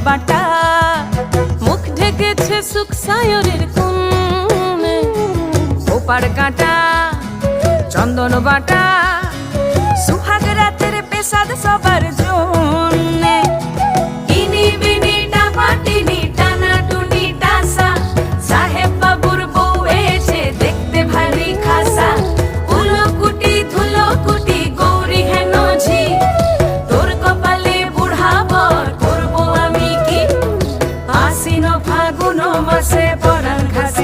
বাটা, মুখ ঢেকেছে সুখ সায়রের কোণে। ওপার কাটা চন্দন বাটা, সুহাগ রাতের পেশাদ সবার জন্যে। ইনি বিনি টাপাটিনি টানা টুনি টাসা, সাহেব বাবুর বউ এসে দেখতে ভারী খাসা। উলকুটি ধুলকুটি গৌরী হেন ঝি, তোর কপালে বুড়া বর করবো আমি কি। আশ্বিন ফাগুন মাসে পরাণ ঘাস